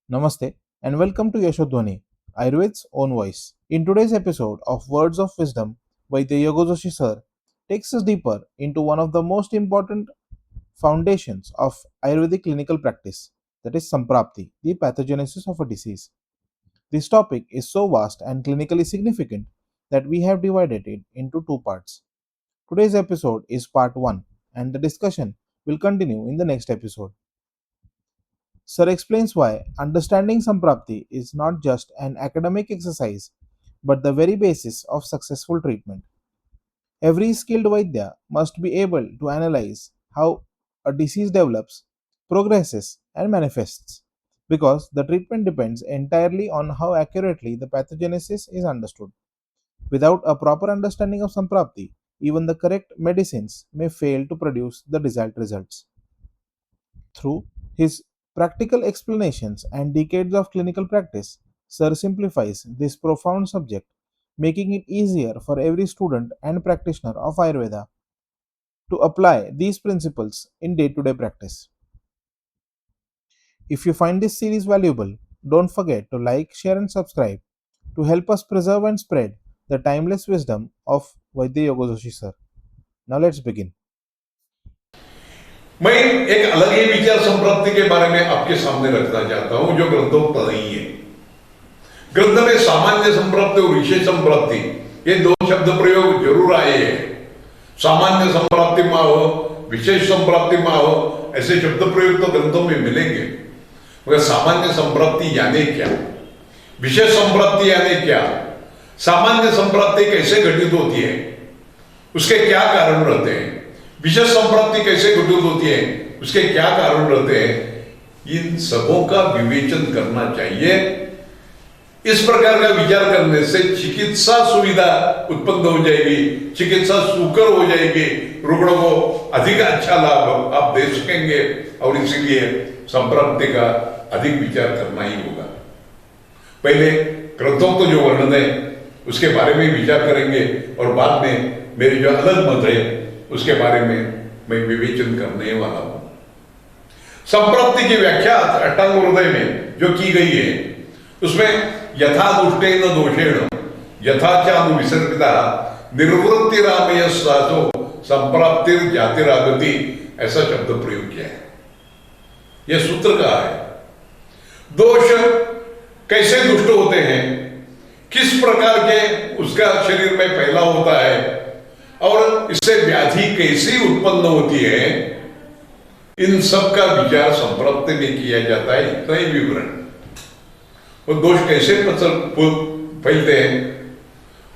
Namaste and welcome to Yashodhwani, Ayurved's own voice. In today's episode of Words of Wisdom by the Yogozoshi sir, takes us deeper into one of the most important foundations of Ayurvedic clinical practice, that is Samprapti, the pathogenesis of a disease. This topic is so vast and clinically significant that we have divided it into two parts. Today's episode is part 1 and the discussion will continue in the next episode. Sir explains why understanding Samprapti is not just an academic exercise but the very basis of successful treatment. Every skilled Vaidya must be able to analyze how a disease develops, progresses, and manifests because the treatment depends entirely on how accurately the pathogenesis is understood. Without a proper understanding of Samprapti, even the correct medicines may fail to produce the desired results. Through his practical explanations and decades of clinical practice, Sir simplifies this profound subject, making it easier for every student and practitioner of Ayurveda to apply these principles in day to day practice. If you find this series valuable, don't forget to like, share, and subscribe to help us preserve and spread the timeless wisdom of Vaidya Yogozoshi Sir. Now let's begin. मैं एक अलग ही विचार संप्राप्ति के बारे में आपके सामने रखना चाहता हूं जो ग्रंथोक्त नहीं है। ग्रंथ में सामान्य संप्राप्ति और विशेष संप्राप्ति ये दो शब्द प्रयोग जरूर आए हैं। सामान्य संप्राप्ति में हो, विशेष संप्राप्ति में हो, ऐसे शब्द प्रयोग तो ग्रंथों में मिलेंगे, मगर सामान्य संप्राप्ति यानी क्या, विशेष संप्राप्ति यानी क्या, सामान्य संप्राप्ति कैसे घटित होती है, उसके क्या कारण रहते हैं, विशेष संप्राप्ति कैसे घटित होती है, उसके क्या कारण रहते हैं, इन सबों का विवेचन करना चाहिए। इस प्रकार का विचार करने से चिकित्सा सुविधा उत्पन्न हो जाएगी, चिकित्सा सुकर हो जाएगी, रुग्णों को अधिक अच्छा लाभ आप दे सकेंगे और इसीलिए संप्राप्ति का अधिक विचार करना ही होगा। पहले ग्रंथों जो वर्णन है उसके बारे में विचार करेंगे और बाद में मेरे जो अलग मत है उसके बारे में मैं विवेचन करने वाला हूं। संप्राप्ति की व्याख्या अष्टांग हृदय में जो की गई है उसमें यथा दुष्टेन दोषेण यथा चानुविसर्पिता निर्वृत्तिरामय साधो संप्राप्तिर जातिरागति ऐसा शब्द प्रयोग किया है। यह सूत्र कहा है। दोष कैसे दुष्ट होते हैं, किस प्रकार के उसका शरीर में फैला होता है और इससे व्याधि कैसी उत्पन्न होती है, इन सब का विचार संप्राप्ति में किया जाता है। इतना ही विवरण, वो दोष कैसे फैलते हैं,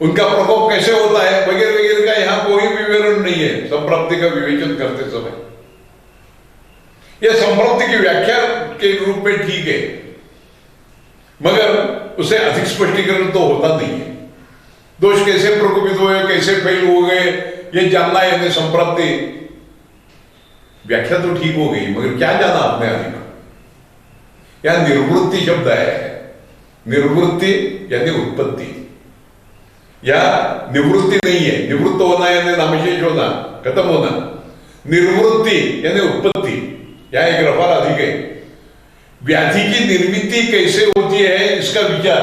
उनका प्रकोप कैसे होता है वगैरह वगैरह का यहां कोई विवरण नहीं है। संप्राप्ति का विवेचन करते समय यह संप्राप्ति की व्याख्या के रूप में ठीक है, मगर उसे अधिक स्पष्टीकरण तो होता नहीं है। दोष कैसे प्रकोपित हुए, कैसे फैल हो गए, ये जानना है। संप्राप्ति व्याख्या तो ठीक हो गई, मगर क्या जाना आपने अधिक? यहां निर्वृत्ति शब्द है। निर्वृत्ति यानी उत्पत्ति, या निवृत्ति नहीं है। निवृत्त होना यानी नामशेष होना, खत्म होना। निर्वृत्ति यानी उत्पत्ति, यहां एक रफार अधिक है। व्याधि की निर्मिति कैसे होती है इसका विचार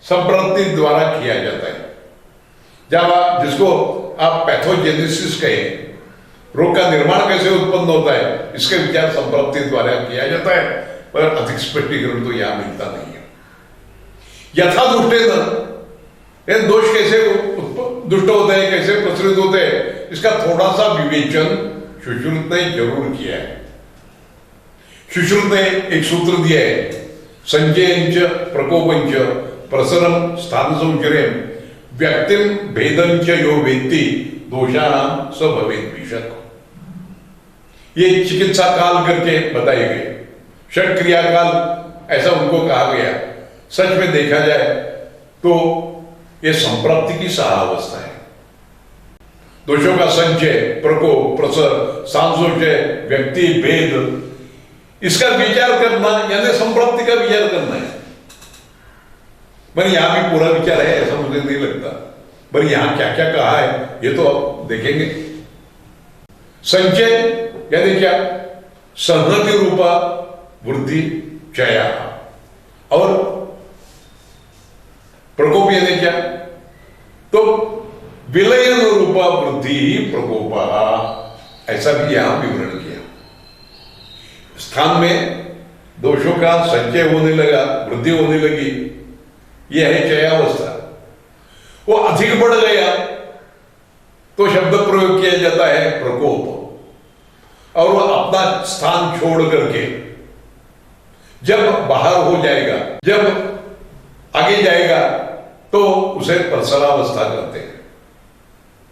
संप्राप्ति द्वारा किया जाता है। जब जिसको आप पैथोजेनेसिस कहें, रोग का निर्माण कैसे उत्पन्न होता है, इसका विचार संप्राप्ति द्वारा किया जाता है, पर अधिक स्पष्टीकरण तो यहां मिलता नहीं है। यथा दुष्टेन, दोष कैसे दुष्ट होते हैं, कैसे प्रसरित होते हैं, इसका थोड़ा सा विवेचन सुश्रुत ने जरूर किया है। सुश्रुत ने एक सूत्र दिया है, संचयंच प्रकोपंच प्रसरम स्थान संचरेम व्यक्तिम भेदंच यो वेत्ति दोषाणाम स भवेत् विशक। ये चिकित्सा काल करके बताए गए, षट क्रिया काल ऐसा उनको कहा गया। सच में देखा जाए तो यह संप्राप्ति की सहावस्था है। दोषों का संचय, प्रकोप, प्रसर, सांसोचय, व्यक्ति भेद, इसका विचार करना यानी संप्राप्ति का विचार करना है। पर यहां भी पूरा विचार है ऐसा मुझे नहीं लगता, पर यहां क्या क्या कहा है ये तो आप देखेंगे। संचय यानी क्या, संहति रूपा वृद्धि क्षय, और प्रकोप यानी क्या? तो विलयन रूपा वृद्धि प्रकोपा, ऐसा भी यहां विवरण किया। स्थान में दोषों का संचय होने लगा, वृद्धि होने लगी, यह है चयावस्था। वो अधिक बढ़ गया तो शब्द प्रयोग किया जाता है प्रकोप, और वो अपना स्थान छोड़ करके जब बाहर हो जाएगा, जब आगे जाएगा, तो उसे प्रसरावस्था कहते हैं।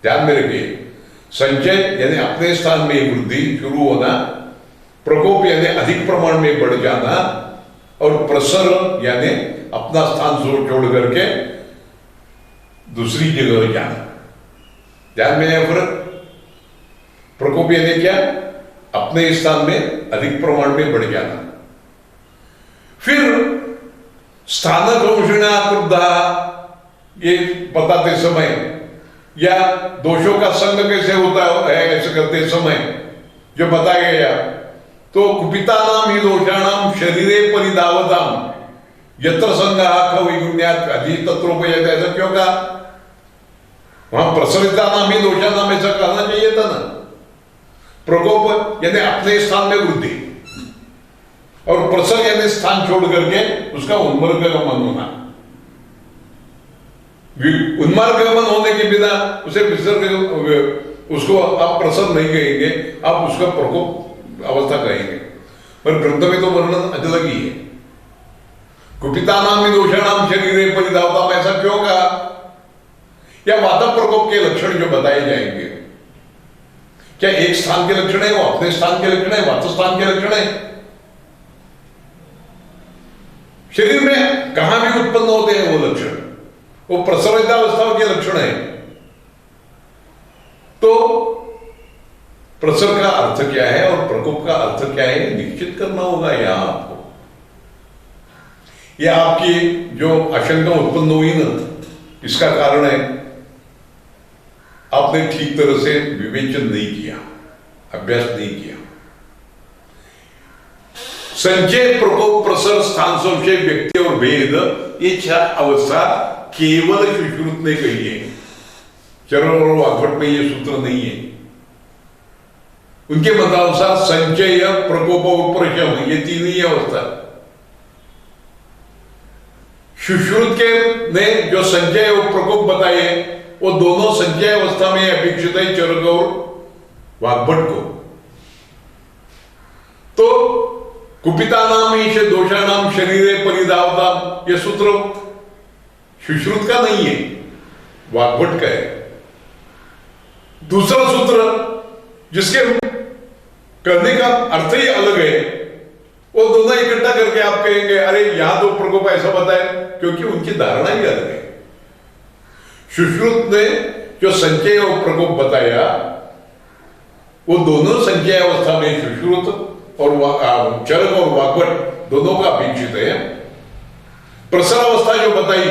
ध्यान में रखिए, संचय यानी अपने स्थान में वृद्धि शुरू होना, प्रकोप यानी अधिक प्रमाण में बढ़ जाना, और प्रसर यानी अपना स्थान छोड़ करके दूसरी जगह जाना। ध्यान में है फर्क? प्रकोप यानी क्या? अपने स्थान में अधिक प्रमाण में बढ़ जाना। फिर स्थानक अंशना क्रुद्धा, ये बताते समय, या दोषों का संग कैसे होता है ऐसे करते समय जो बताया गया, तो कुपितानाम ही दोषाणाम शरीरे परिधावताम यत्र संग्रह वैगुण्यात अधि तत्रोपयते, ऐसा क्यों कहा? वहां प्रसरितानाम ही दोषानाम ऐसा कहना चाहिए था ना। प्रकोप यानी अपने स्थान में वृद्धि, और प्रसर यानी स्थान छोड़ करके उसका उन्मार्ग गमन होना। उन्मार्ग गमन होने के बिना उसे विसर्ग, उसको आप प्रसर नहीं कहेंगे, आप उसका प्रकोप अवस्था कहेंगे। पर ग्रंथ में तो वर्णन अलग ही है। कुपितानाम दोषाणाम शरीरे परिधावताम, ऐसा क्यों कहा? या वात प्रकोप के लक्षण जो बताए जाएंगे, क्या एक स्थान के लक्षण है, वो अपने स्थान के लक्षण है, वात स्थान के लक्षण है? शरीर में कहां भी उत्पन्न होते हैं वो लक्षण, वो प्रसरितावस्थाओं के लक्षण है। तो प्रसर का अर्थ क्या है और प्रकोप का अर्थ क्या है, निश्चित करना होगा यहां आपको। यह आपकी जो आशंका उत्पन्न हुई ना, इसका कारण है आपने ठीक तरह से विवेचन नहीं किया, अभ्यास नहीं किया। संचय, प्रकोप, प्रसर, स्थान संशय, व्यक्ति और भेद, ये चार अवस्था केवल सुश्रुत ने कही है। चरण और वाग्भट में ये सूत्र नहीं है। उनके मतानुसार संचय, प्रकोप और प्रशम, ये तीन ही अवस्था। सुश्रुत के ने जो संचय और प्रकोप बताए, वो दोनों संचय अवस्था में अपेक्षित है चरक और वाग्भट को। तो कुपितानाम ईश दोषाणाम शरीरे परिधावताम, यह सूत्र सुश्रुत का नहीं है, वाग्भट का है। दूसरा सूत्र जिसके करने का अर्थ ही अलग है, वो दोनों इकट्ठा करके आप कहेंगे अरे यहां तो प्रकोप ऐसा बताए, क्योंकि उनकी धारणा ही अलग है। सुश्रुत ने जो संचय और प्रकोप बताया, वो दोनों संचय अवस्था में सुश्रुत और चरक और वाग्भट दोनों का अपेक्षित है। प्रसर अवस्था जो बताई,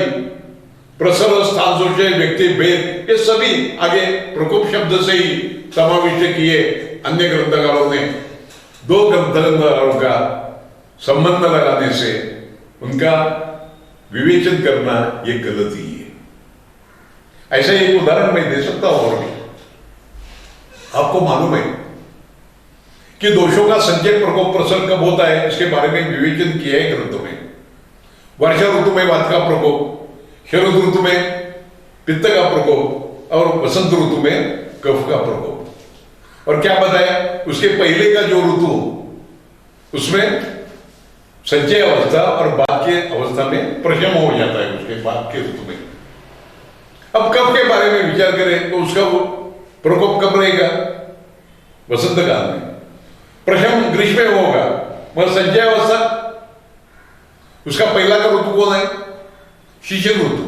प्रसर, स्थान संशय, व्यक्ति भेद, ये सभी आगे प्रकोप शब्द से ही समाविष्ट किए अन्य ग्रंथकारों ने। दो ग्रंथकारों का संबंध लगाने से उनका विवेचन करना ये गलती है। ऐसा एक उदाहरण मैं दे सकता हूं और भी। आपको मालूम है कि दोषों का संचय, प्रकोप, प्रसर कब होता है, इसके बारे में विवेचन किया है ग्रंथों में। वर्षा ऋतु में वात का प्रकोप, शरद ऋतु में पित्त का प्रकोप, और वसंत ऋतु में कफ का प्रकोप। और क्या बताया, उसके पहले का जो ऋतु, उसमें संचय अवस्था और बाद के अवस्था में प्रशम हो जाता है, उसके बाद के ऋतु में। अब कफ के बारे में विचार करें तो उसका वो प्रकोप कब रहेगा? वसंत काल में। प्रशम ग्रीष्म में होगा, मगर संचय अवस्था, उसका पहला का ऋतु कौन है? शिशिर ऋतु।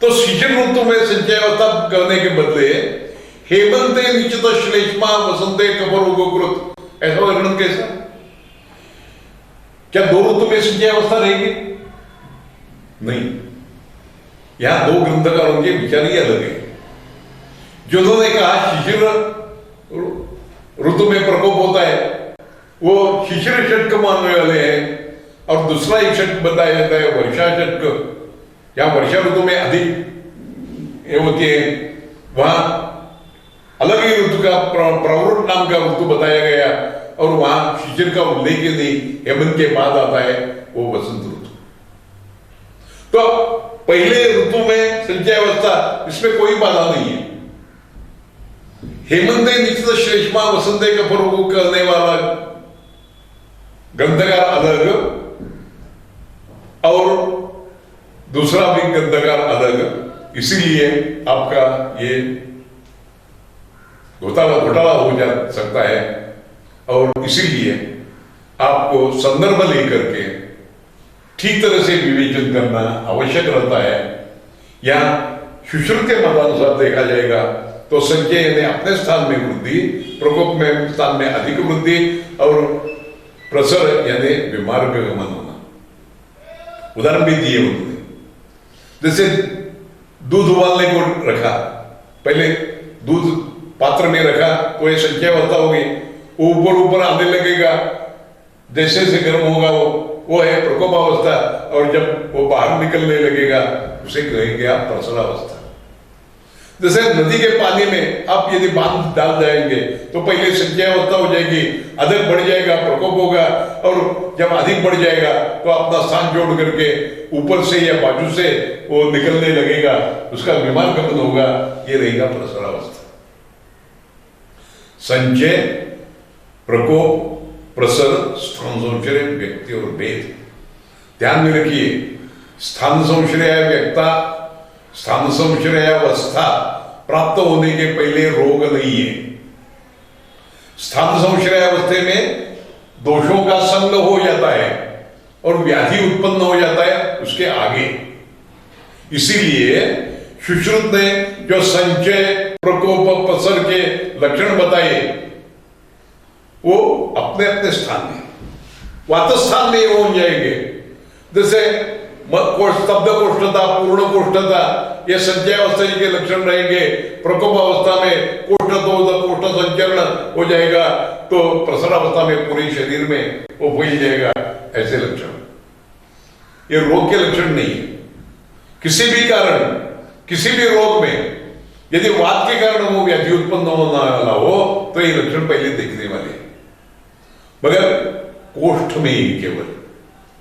तो शिशिर ऋतु में संचय अवस्था करने के बदले हेमंते निश्चित श्लेष्मा वसंते कपरोगोकृत, ऐसा वर्णन कैसा? क्या दो ऋतु में संचय अवस्था रहेगी? नहीं। यहां दो ग्रंथकारों के विचार ही अलग है। जिन्होंने कहा शिशिर ऋतु में प्रकोप होता है, वो शिशिर षटक मानने वाले हैं, और दूसरा एक षटक बताया जाता है वर्षा षटक। या वर्षा ऋतु में अधिक ये होती है, वहां अलग ही ऋतु का प्रवृत्त नाम का ऋतु बताया गया और वहां शिशिर का उल्लेख ही नहीं, हेमंत के बाद आता है वो वसंत ऋतु। तो पहले ऋतु में संचयावस्था, इसमें कोई बाधा नहीं है। हेमंत निश्चित श्लेष्मा वसंत का फर्क करने वाला ग्रंथकार अलग और दूसरा भी ग्रंथकार अलग, इसीलिए आपका ये घोटाला हो जा सकता है। और इसीलिए आपको संदर्भ लेकर के ठीक तरह से विवेचन करना आवश्यक रहता है। या सुश्रुत के मतानुसार देखा जाएगा तो संचय यानी अपने स्थान में वृद्धि, प्रकोप में स्थान में अधिक वृद्धि और प्रसर यानी विमार्ग गमन होना। उदाहरण भी दिए उन्होंने, जैसे दूध उबालने को रखा, पहले दूध पात्र में रखा तो ये संचयावस्था होगी, ऊपर ऊपर आने लगेगा, जैसे जैसे गर्म होगा वो है प्रकोपावस्था, और जब वो बाहर निकलने लगेगा उसे कहेंगे आप प्रसरावस्था। जैसे नदी के पानी में आप यदि बांध डाल जाएंगे तो पहले संचयावस्था हो जाएगी, अधिक बढ़ जाएगा, प्रकोप होगा, और जब अधिक बढ़ जाएगा तो अपना स्थान जोड़ करके ऊपर से या बाजू से वो निकलने लगेगा, उसका विमान गमन होगा, ये रहेगा प्रसरावस्था। संचय, प्रकोप, प्रसर, स्थान संश्रय, व्यक्ति और भेद। ध्यान में रखिए, स्थान संश्रय व्यक्ता, स्थान संश्रय अवस्था प्राप्त होने के पहले रोग नहीं है। स्थान संश्रय अवस्था में दोषों का संग हो जाता है और व्याधि उत्पन्न हो जाता है उसके आगे। इसीलिए सुश्रुत ने जो संचय, प्रकोप, प्रसर के लक्षण बताए वो अपने अपने स्थान में, वातस्थान में हो जाएंगे। जैसे स्तब्ध कोष्ठता, पूर्ण कोष्ठता, ये संचयावस्था के लक्षण रहेंगे। प्रकोप अवस्था में कोष्ठ संचरण हो जाएगा, तो प्रसरावस्था में पूरे शरीर में वो फैल जाएगा, ऐसे लक्षण। ये रोग के लक्षण नहीं है। किसी भी कारण, किसी भी रोग में यदि वात के कारण वो व्याधि उत्पन्न होने वाला हो तो ये लक्षण पहले देखने वाले, मगर कोष्ठ में ही केवल,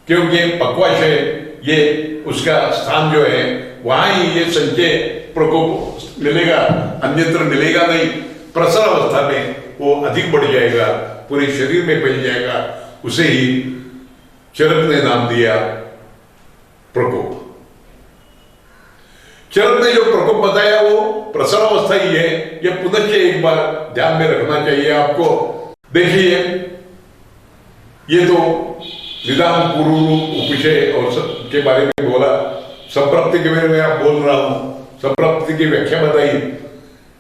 क्योंकि पक्वाशय ये उसका स्थान जो है वहां ही ये संचय प्रकोप मिलेगा, अन्यत्र मिलेगा नहीं। प्रसर अवस्था में वो अधिक बढ़ जाएगा, पूरे शरीर में फैल जाएगा, उसे ही चरक ने नाम दिया प्रकोप। चरक ने जो प्रकोप बताया वो प्रसर अवस्था ही है। ये पुनः एक बार ध्यान में रखना चाहिए आपको। देखिए, ये तो निदान पूर्व उपविषय और के बारे में बोला, संप्राप्ति के बारे में आप बोल रहा हूं, संप्राप्ति की व्याख्या बताई।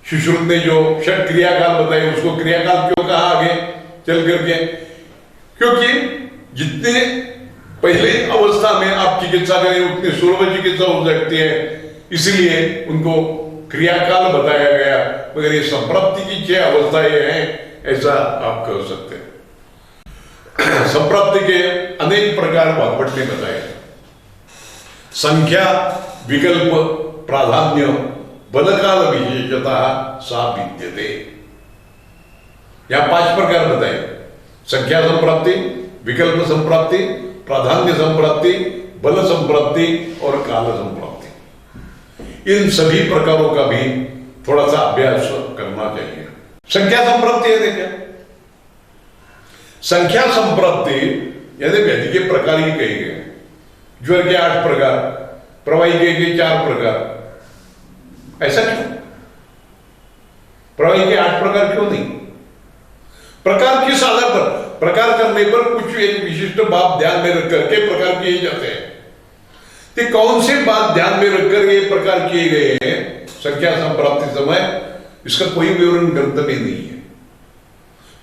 सुश्रुत ने जो षट क्रियाकाल बताए उसको क्रियाकाल क्यों कहा आगे चल करके, क्योंकि जितने पहले अवस्था में आप चिकित्सा करें उतनी सुलभ चिकित्सा हो सकती है, इसलिए उनको क्रियाकाल बताया गया। मगर ये संप्राप्ति की 6 अवस्थाएं हैं, ऐसा आप कह सकते हैं। संप्राप्ति के अनेक प्रकार भागवत ने बताए। संख्या, विकल्प, प्राधान्य, बलकाल विशेषता सा विद्यते। यहां 5 प्रकार बताए। संख्या संप्राप्ति, विकल्प संप्राप्ति, प्राधान्य संप्राप्ति, बल संप्राप्ति और काल संप्राप्ति। इन सभी प्रकारों का भी थोड़ा सा अभ्यास करना चाहिए। संख्या संप्राप्ति है, देखिए संख्या संप्राप्ति यानी व्याधि के प्रकार ही कहे गए। ज्वर के 8 प्रकार, प्रवाही के 4 प्रकार। ऐसा क्यों? प्रवाही के 8 प्रकार क्यों नहीं? प्रकार किस आधार पर? प्रकार करने पर कुछ एक विशिष्ट बात ध्यान में रख करके प्रकार किए जाते हैं। तो कौन से बात ध्यान में रखकर ये प्रकार किए गए हैं संख्या संप्राप्ति समय, इसका कोई विवरण ग्रंथ में नहीं है।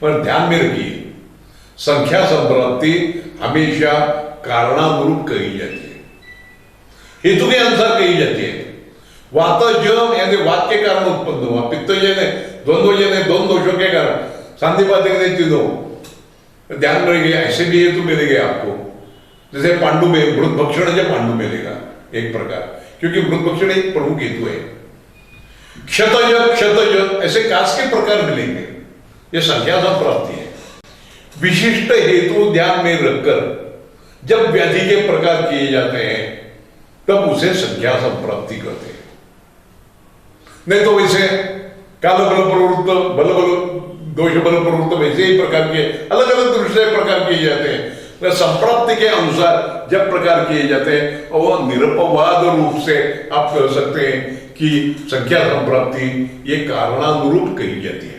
पर ध्यान में रखिए, संख्या संप्राप्ति हमेशा कारणानुरूप कही जाती है, हेतु के अनुसार कही जाती है। वातजम यानी वात के कारण उत्पन्न हुआ, पित्तजन है, द्वंद्वजन है, दोनों दोषों के कारण, सांधिपातिक ने तीनों। ध्यान रखिए, ऐसे भी हेतु मिलेंगे आपको। जैसे पांडु में मृतभक्षण या पांडु में लेगा एक प्रकार, क्योंकि मृतभक्षण एक प्रमुख हेतु है। क्षतज क्षतज ऐसे कास के प्रकार मिलेंगे, ये संख्या संप्राप्ति है। विशिष्ट हेतु ध्यान में रखकर जब व्याधि के प्रकार किए जाते हैं तब उसे संख्या संप्राप्ति कहते हैं। नहीं तो वैसे काल बल प्रवृत्त, बल बल दोष बल प्रवृत्त, वैसे ही प्रकार के अलग अलग दृष्टि से प्रकार किए जाते हैं। संप्राप्ति के अनुसार जब प्रकार किए जाते हैं और निरपवाद रूप से आप कह सकते हैं कि संख्या संप्राप्ति ये कारणानुरूप कही जाती है।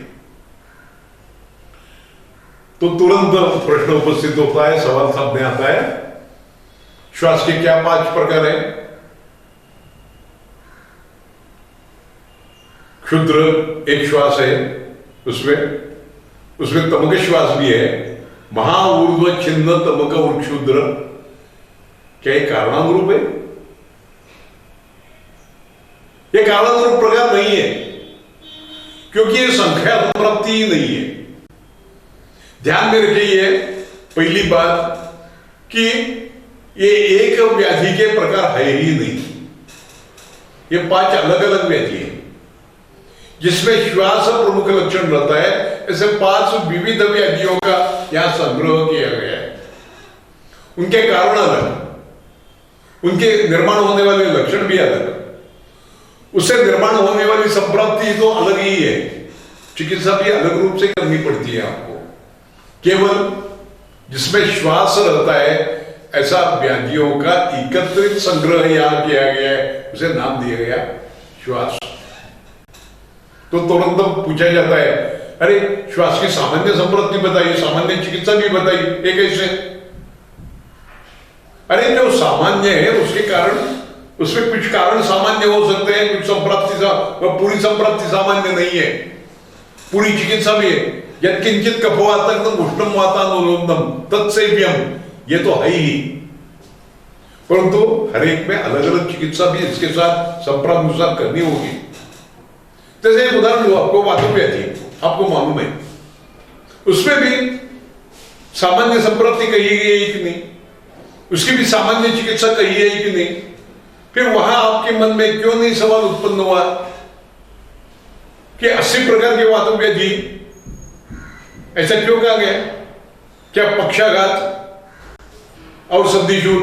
तो तुरंत प्रश्न उपस्थित होता है, सवाल सामने आता है, श्वास के क्या 5 प्रकार है? क्षुद्र एक श्वास है, उसमें तमक श्वास भी है, महा ऊर्ध्व छिन्न तमक और क्षुद्र। क्या ये कारणानुरूप है? ये कारणानुरूप प्रकार नहीं है, क्योंकि ये संख्या संप्राप्ति ही नहीं है। ध्यान में रखिए पहली बात कि ये एक व्याधि के प्रकार है ही नहीं, ये 5 अलग अलग व्याधि है जिसमें श्वास प्रमुख लक्षण रहता है। ऐसे 5 विविध व्याधियों का यहां संग्रह किया गया है। उनके कारण अलग, उनके निर्माण होने वाले लक्षण भी अलग, उससे निर्माण होने वाली संप्राप्ति तो अलग ही है। चिकित्सा भी अलग रूप से करनी पड़ती है आपको। केवल जिसमें श्वास रहता है ऐसा व्याधियों का एकत्रित संग्रह यहां किया गया है, उसे नाम दिया गया श्वास। तो तुरंत पूछा जाता है, अरे श्वास की सामान्य संप्राप्ति बताइए, सामान्य चिकित्सा भी बताइए, एक ऐसे। अरे जो सामान्य है उसके कारण, उसमें कुछ कारण सामान्य हो सकते हैं, कुछ संप्राप्ति पूरी संप्राप्ति सामान्य नहीं है। पूरी चिकित्सा भी है, यद किंचित कफवातक उष्णम वातानुलोमनम तत्सेव्यम, ये तो है ही, परंतु हर एक में अलग अलग चिकित्सा भी इसके साथ संप्राप्तानुसार करनी होगी। जैसे एक उदाहरण लो, आपको वातव्याधि आपको मालूम है, उसमें भी सामान्य संप्राप्ति कही गई है कि नहीं, उसकी भी सामान्य चिकित्सा कही है कि नहीं। फिर वहां आपके मन में क्यों नहीं सवाल उत्पन्न हुआ कि 80 प्रकार के वातव्याधि ऐसा क्यों कहा गया? क्या पक्षाघात और संधिशूल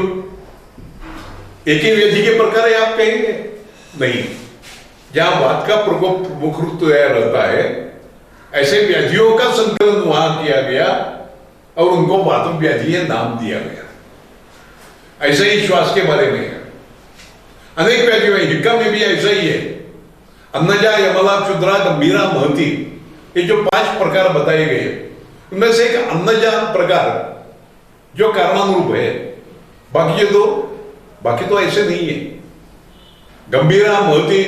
एक ही व्याधि के प्रकार है आप कहेंगे? नहीं, जहां वात का प्रकोप मुख्य रूप से रहता है ऐसे व्याधियों का संकलन वहां किया गया और उनको वातव्याधि नाम दिया गया। ऐसे ही श्वास के बारे में अनेक व्याधियों, हिक्का में भी ऐसा ही है। अन्नजा, यमला, क्षुद्रा, गंभीरा, महती, ये जो 5 प्रकार बताए गए उनमें से एक अन्नजा प्रकार जो कारणानुरूप है, बाकी तो ऐसे नहीं है। गंभीरा, महती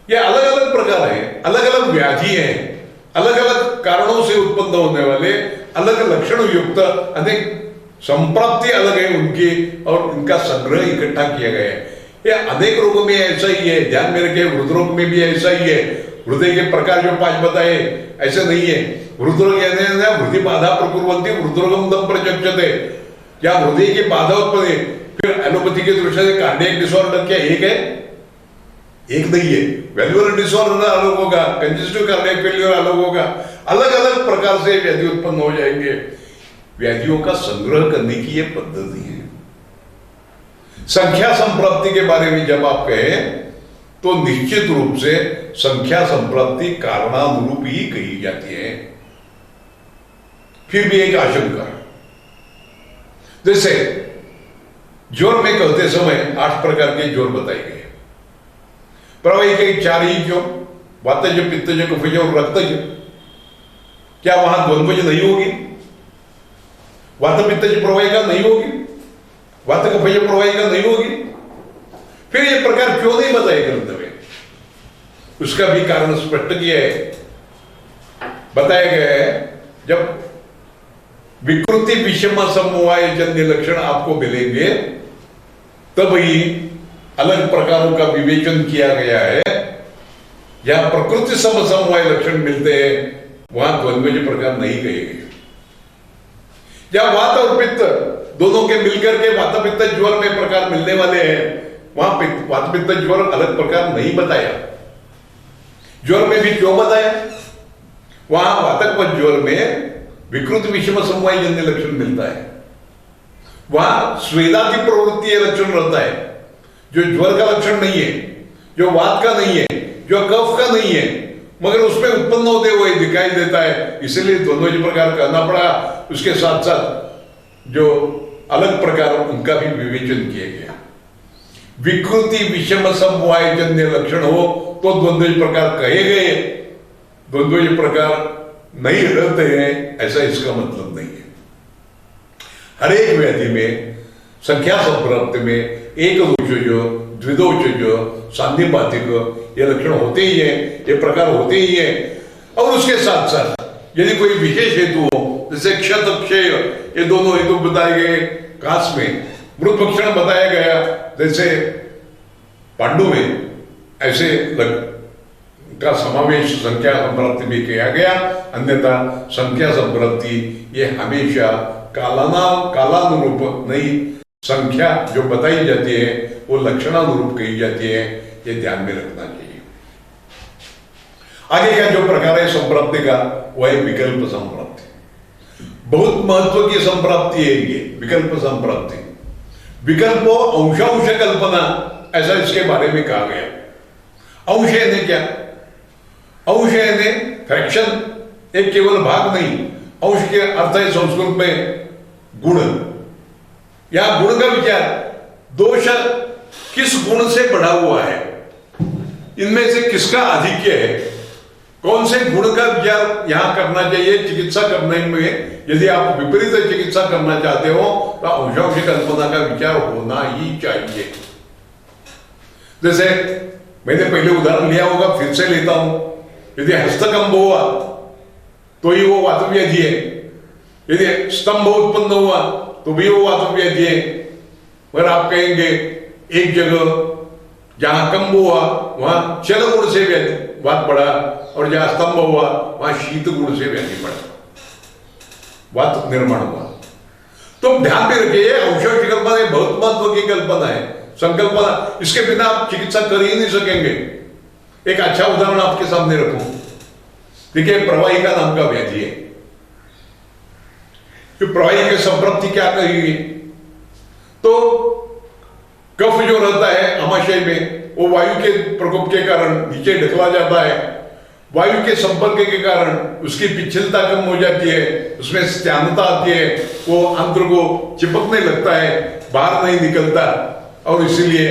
ये अलग अलग प्रकार है, अलग अलग व्याधि है, अलग अलग कारणों से उत्पन्न होने वाले अलग लक्षण युक्त अनेक संप्राप्ति अलग है उनकी, और उनका संग्रह इकट्ठा किया गया है। ये अनेक रोगों में ऐसा ही है, ध्यान में रखे, हृदरोग में भी ऐसा ही है। हृदय के प्रकार जो 5 बताए ऐसे नहीं है। हृदरोग हृदय बाधा प्रकुर्वन्ति हृदरोगम दम प्रचक्षते, क्या हृदय की बाधा उत्पन्न। फिर एलोपैथी के दृष्टि से कार्डियक डिसऑर्डर क्या एक है? एक नहीं है। वैल्वुलर डिसऑर्डर अलग होगा, कंजेस्टिव कार्डियक फेल्योर अलग होगा, अलग अलग प्रकार से व्याधि उत्पन्न हो जाएंगे। व्याधियों का संग्रह करने की यह पद्धति है। संख्या संप्राप्ति के बारे में जब आप कहें तो निश्चित रूप से संख्या संप्राप्ति कारणानुरूप ही कही जाती है। फिर भी एक आशंका, जैसे ज्वर में कहते समय 8 प्रकार के ज्वर बताए गए। प्रवाही के 4 ही क्यों? वातज, पित्तज, कफज और रक्तज। क्या वहां द्वंद्वज नहीं होगी? वात पित्तज प्रवाहिका नहीं होगी? वात कफज प्रवाहिका नहीं होगी? फिर ये प्रकार क्यों नहीं बताए ग्रंथ में? उसका भी कारण स्पष्ट किया है, बताया गया है। जब विकृति विषम समवाय जन्य लक्षण आपको मिलेंगे तब ही अलग प्रकारों का विवेचन किया गया है। जहां प्रकृति समवाय लक्षण मिलते हैं वहां द्वंद्वज प्रकार नहीं कहे गए, जहां वात और पित्त दोनों के मिलकर के वात पित्त ज्वर में प्रकार मिलने वाले हैं, वहां वात पित्त ज्वर अलग प्रकार नहीं बताया। ज्वर में भी क्यों बताया? वहां वातक व ज्वर में विकृत विषम समवाय जन्य लक्षण मिलता है, वहां स्वेदादि प्रवृत्ति लक्षण रहता है, जो ज्वर का लक्षण नहीं है, जो वात का नहीं है, जो कफ का नहीं है, मगर उसमें उत्पन्न होते हुए दिखाई देता है। इसलिए दोनों ही प्रकार करना पड़ा। उसके साथ साथ जो अलग प्रकार उनका भी विवेचन किया गया। विकृति विषम समवाय जन्य लक्षण हो तो द्वंद्व प्रकार कहे गए, द्वंद्व प्रकार नहीं रहते हैं ऐसा इसका मतलब नहीं है। हर एक व्याधि में संख्या संप्राप्ति में एक दोषज, द्विदोषज, सांधिपातिक ये लक्षण होते ही है, ये प्रकार होते ही है। और उसके साथ साथ यदि कोई विशेष हेतु हो, जैसे क्षत क्षय, ये दोनों हेतु बताए गए। काश में मृत भक्षण बताया गया, जैसे पांडु में ऐसे का समावेश संख्या संप्राप्ति में किया गया। अन्यथा संख्या संप्राप्ति ये हमेशा कालानुरूप नहीं, संख्या जो बताई जाती है वो लक्षणानुरूप कही जाती है, ये ध्यान में रखना चाहिए। आगे का जो प्रकार है संप्राप्ति का, वह है विकल्प संप्राप्ति। बहुत महत्व की संप्राप्ति है ये विकल्प संप्राप्ति। विकल्पो अंशांश कल्पना, ऐसा इसके बारे में कहा गया। अंश यानी क्या? अंश यानी फ्रैक्शन, एक केवल भाग नहीं। अंश के अर्थ है संस्कृत में गुण। यहां गुण का विचार, दोष किस गुण से बढ़ा हुआ है, इनमें से किसका आधिक्य है, कौन से गुण का विचार यहां करना चाहिए चिकित्सा करने में। यदि आप विपरीत चिकित्सा करना चाहते हो तो अंशांश कल्पना का विचार होना ही चाहिए। जैसे मैंने पहले उदाहरण लिया होगा, फिर से लेता हूं। यदि हस्तकंप हुआ तो ही वो वातव्याधि है, यदि स्तंभ उत्पन्न हुआ तो भी वो वातव्याधि है। मगर आप कहेंगे एक जगह जहां कंब हुआ वहां चल गुण से वात पड़ा, और जहां स्तंभ हुआ वहां शीत गुण से व्याधि पड़ा, वात निर्माण हुआ। तो ध्यान में रखिए, अंशांश कल्पना बहुत महत्व की कल्पना है, संकल्पना। इसके बिना आप चिकित्सा कर ही नहीं सकेंगे। एक अच्छा उदाहरण आपके सामने रखूं। देखिए, प्रवाहिका नाम का व्याधि है। प्रवाही की संप्राप्ति क्या कहेगी? तो कफ जो रहता है आमाशय में, वो वायु के प्रकोप के कारण नीचे ढकला जाता है। वायु के संपर्क के कारण उसकी पिछलता कम हो जाती है, उसमें स्त्यानता आती है, वो अंतर को चिपकने लगता है, बाहर नहीं निकलता, और इसीलिए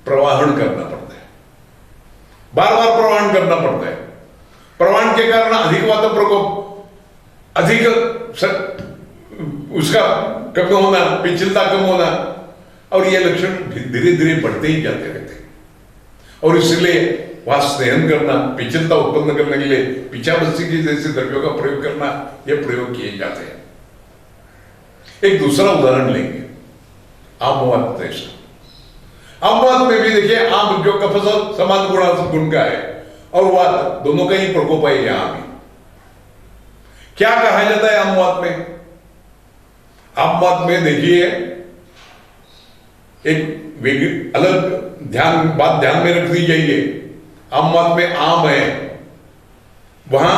प्रवाहन करना पड़ता है, बार बार प्रवाहन करना पड़ता है। प्रवाहन के कारण अधिक वात प्रकोप, अधिक उसका कम होना, पिछलता कम होना, और ये लक्षण धीरे धीरे बढ़ते ही जाते रहते हैं। और इसलिए वहां स्नेहन करना, पिछलता उत्पन्न करने के लिए पिचाबस्ती की जैसे द्रव्यों का प्रयोग करना, ये प्रयोग किए जाते हैं। एक दूसरा उदाहरण लेंगे, आमवात जैसा। आमवात में भी देखिए, आम जो कफ समान गुण का है और वात दोनों का ही प्रकोप है। यहां भी क्या कहा जाता है आमवात में? आमवात में देखिए, एक अलग बात ध्यान में रख दी जाइए। आमवात में आम है, वहां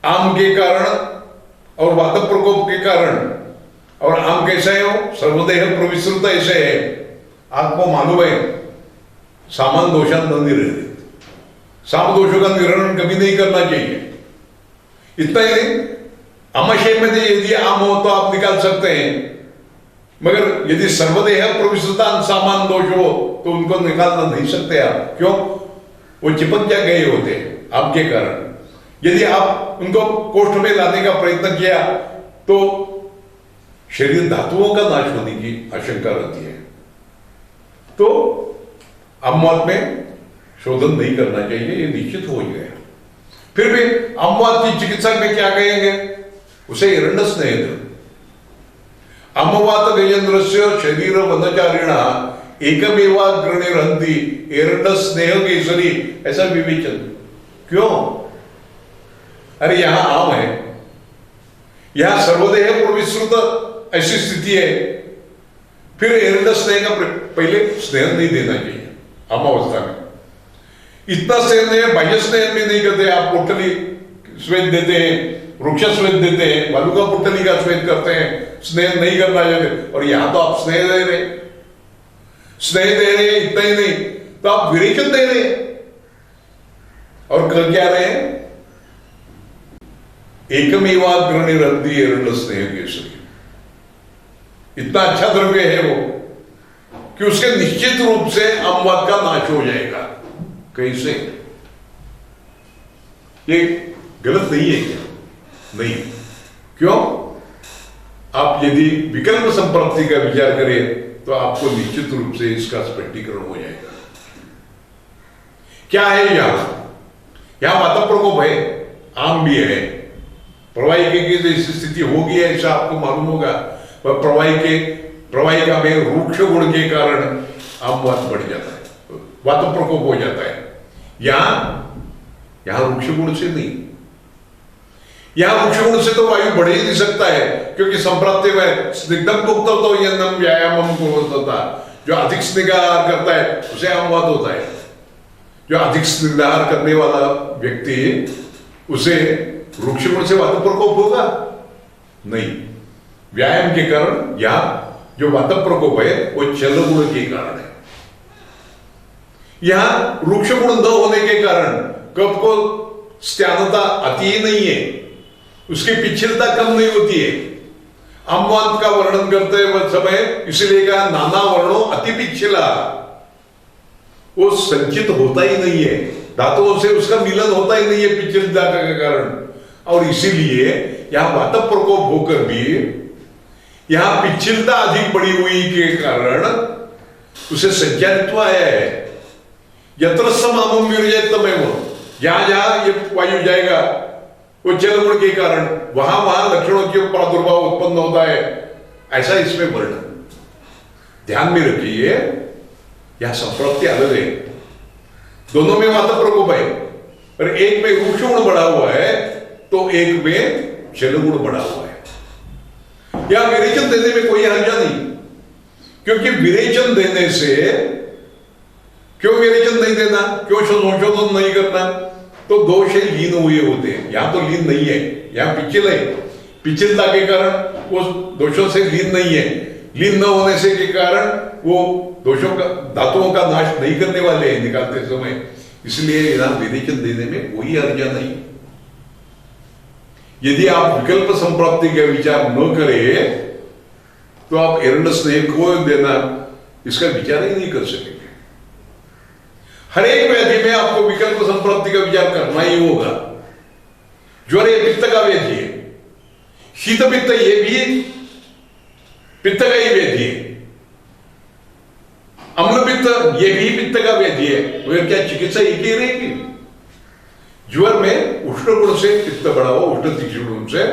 आम के कारण और वात प्रकोप के कारण, और आम कैसा है? वो सर्वदेह प्रविश्रुत ऐसे है, आपको मालूम है, सामान दोषान न निरहित, साम दोषों का निवारण कभी नहीं करना चाहिए। इतना ही नहीं, आमाशय में यदि आम हो तो आप निकाल सकते हैं, मगर यदि सर्वदेह प्रविष्टता सामान दोष हो तो उनको निकालना नहीं सकते आप। क्यों? वो चिपक जा गए होते आपके कारण। यदि आप उनको कोष्ठ में लाने का प्रयत्न किया तो शरीर धातुओं का नाश होने की आशंका रहती है। तो आमवात में शोधन नहीं करना चाहिए, ये निश्चित हो गया। फिर भी आमवात की चिकित्सा में क्या कहेंगे? उसे हिरण्य स्नेह। अमवात गजेंद्रस्य शरीर वनचारिणा एकमेवाग्रणिरहंति हिरण्य स्नेह केसरी, ऐसा विवेचन। क्यों? अरे यहां आम है, यह सर्वदेह प्रविश्रुत ऐसी स्थिति है। फिर एरंड स्नेह का पहले स्नेह नहीं देना चाहिए अमावस्था में। इतना स्नेह नहीं, बाह्य स्नेह भी नहीं करते। आप पोटली श्वेत देते हैं, वृक्ष श्वेत देते हैं, वालुका पोटली का श्वेत करते हैं, स्नेह नहीं करना चाहते। और यहां तो आप स्नेह दे रहे, इतना ही नहीं तो आप विरेचन दे रहे और कर क्या रहे हैं? एकमेवाग्रणी रद्दी एरंड स्नेह केसरी। इतना अच्छा द्रव्य है वो कि उसके निश्चित रूप से अमवाद का नाश हो जाएगा। कैसे? ये गलत नहीं है क्या? नहीं। क्यों? आप यदि विकल्प संपत्ति का विचार करें तो आपको निश्चित रूप से इसका स्पष्टीकरण हो जाएगा। क्या है यहां वाता प्रकोप है, आम भी है। प्रवाहिकी की जैसी स्थिति होगी ऐसा आपको मालूम होगा। पर प्रवाहिका में रूक्ष गुण के कारण आमवात बढ़ जाता है, वात प्रकोप हो जाता है। यहां रूक्ष गुण से नहीं, यहां वृक्ष गुण से तो वायु बढ़ ही नहीं सकता है, क्योंकि संप्राप्ति में स्निग्धम भुक्त तो यन्नम व्यायामम कुर्वता। जो अधिक स्निग्धाहार करता है उसे अमवात होता है। जो अधिक स्निग्धाहार करने वाला व्यक्ति, उसे वृक्ष गुण से वात प्रकोप होगा नहीं। व्यायाम के कारण यहां जो वात प्रकोप है वो चल गुण के कारण है। यहां वृक्ष गुण न होने के कारण कफ को स्त्यानता अति ही नहीं है, उसकी पिछलता कम नहीं होती है। अमवात का वर्णन करते हुए समय इसलिए कहा नाना वर्णों अति पिछला, वो संचित होता ही नहीं है, धातुओं से उसका मिलन होता ही नहीं है पिछलता के कारण। और इसीलिए यहां वात प्रकोप होकर भी यहां पिछलता अधिक बढ़ी हुई के कारण उसे संचारित्व आया है। यत्र समामम विरजतमेव, जहां जहां ये वायु जाएगा वो जल गुण के कारण वहां वहां लक्षणों के प्रादुर्भाव उत्पन्न होता है, ऐसा इसमें वर्णन। ध्यान में रखिए, यह संप्राप्ति अलग है, दोनों में वात प्रकोप है, पर एक में वृक्ष गुण बढ़ा हुआ है तो एक में जल गुण बढ़ा हुआ है। यह विरेचन देने में कोई हर्जा नहीं, क्योंकि विरेचन देने से, क्यों विरेचन नहीं देना, क्यों संशोधन नहीं करना? तो दोष है लीन हुए होते हैं, यहां तो लीन नहीं है, यहां पिछल है। पिछलता के कारण वो दोषों से लीन नहीं है, लीन न होने से के कारण वो दोषों का, धातुओं का नाश नहीं करने वाले हैं निकालते समय। इसलिए यहां विरेचन देने में कोई हर्जा नहीं। यदि आप विकल्प संप्राप्ति का विचार न करें तो आप एरंड स्नेह को देना इसका विचार ही नहीं कर सकेंगे। हर एक व्याधि में आपको विकल्प संप्राप्ति का विचार करना ही होगा। ज्वर ये पित्त का व्याधि है, शीत पित्त ये भी पित्त का ही व्याधि है, अम्ल पित्त ये भी पित्त का व्याधि है। तो क्या चिकित्सा एक ही रहेगी? ज्वर में उष्ण गुण से पित्त बढ़ा हुआ, उष्ण तीक्ष्ण गुण से,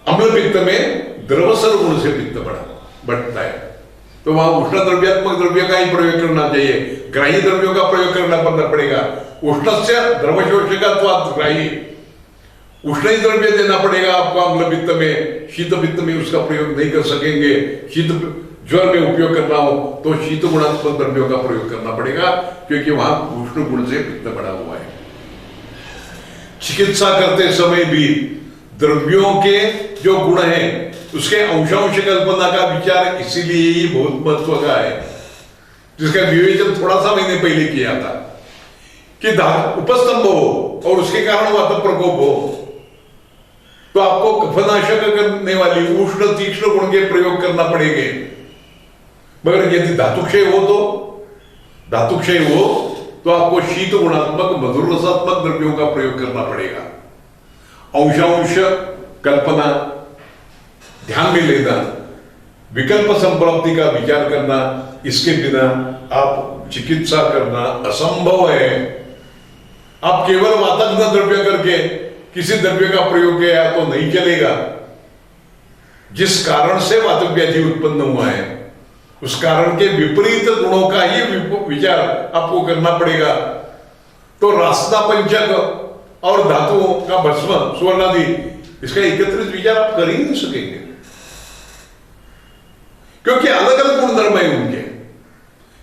अम्ल पित्त में द्रवसर गुण से पित्त बढ़ता है। तो वहां उष्ण द्रव्यात्मक द्रव्य का ही प्रयोग करना चाहिए, ग्राही द्रव्यों का प्रयोग करना पड़ेगा। उष्णस्य द्रवशोषकत्वात् ग्राही, उष्ण ही द्रव्य देना पड़ेगा आपको अम्ल पित्त में। शीत पित्त में उसका प्रयोग नहीं कर सकेंगे। शीत ज्वर में उपयोग करना हो तो शीत गुणात्मक द्रव्यों का प्रयोग करना पड़ेगा, क्योंकि वहां उष्ण गुण से पित्त बढ़ा हुआ है। चिकित्सा करते समय भी द्रव्यों के जो गुण हैं उसके अंशांश कल्पना का विचार इसीलिए ही बहुत महत्व का है, जिसका विवेचन थोड़ा सा मैंने पहले किया था कि उपस्तंभ हो और उसके कारण वात प्रकोप हो तो आपको कफनाशक करने वाली उष्ण तीक्ष्ण गुण के प्रयोग करना पड़ेंगे। मगर यदि धातुक्षय हो तो आपको शीत गुणात्मक मधुर रसात्मक द्रव्यों का प्रयोग करना पड़ेगा। अंशांश कल्पना ध्यान में लेना, विकल्प संप्राप्ति का विचार करना, इसके बिना आप चिकित्सा करना असंभव है। आप केवल वातज्ञ द्रव्य करके किसी द्रव्य का प्रयोग किया तो नहीं चलेगा। जिस कारण से वात व्याधि उत्पन्न हुआ है उस कारण के विपरीत गुणों का ही विचार आपको करना पड़ेगा। तो रास्ता पंचक और धातुओं का भस्म सुवर्णादि, इसका एकत्रित विचार आप कर ही नहीं सकेंगे, क्योंकि अलग अलग गुणधर्म है उनके।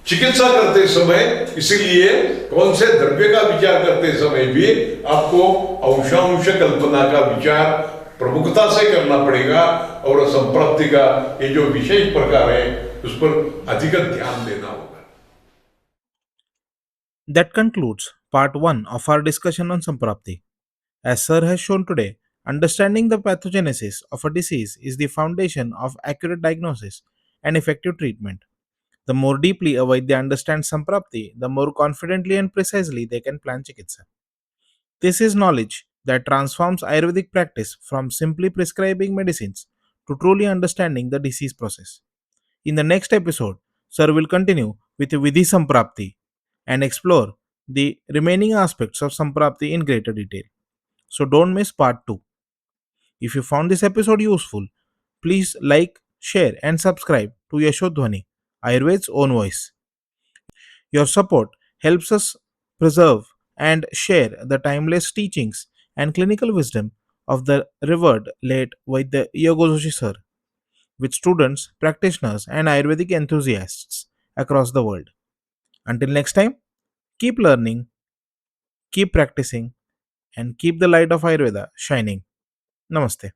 चिकित्सा करते समय इसीलिए कौन से द्रव्य का विचार करते समय भी आपको अंशांश कल्पना का विचार प्रमुखता से करना पड़ेगा, और संप्राप्ति का ये जो विशेष प्रकार है उस पर अधिक ध्यान देना होगा। That concludes part 1 of our discussion on Samprapti. As Sir has shown today, understanding the pathogenesis of a disease is the foundation of accurate diagnosis and effective treatment. The more deeply a Vaidya understands Samprapti, the more confidently and precisely they can plan Chikitsa. This is knowledge that transforms Ayurvedic practice from simply prescribing medicines to truly understanding the disease process. In the next episode, Sir will continue with Vidhi Samprapti and explore the remaining aspects of Samprapti in greater detail. So don't miss part 2. If you found this episode useful, please like, share, and subscribe to Yashodhwani, Ayurved's own voice. Your support helps us preserve and share the timeless teachings and clinical wisdom of the revered late Vaidya Yogozoshi Sir with students, practitioners, and Ayurvedic enthusiasts across the world. Until next time, keep learning, keep practicing, and keep the light of Ayurveda shining. Namaste.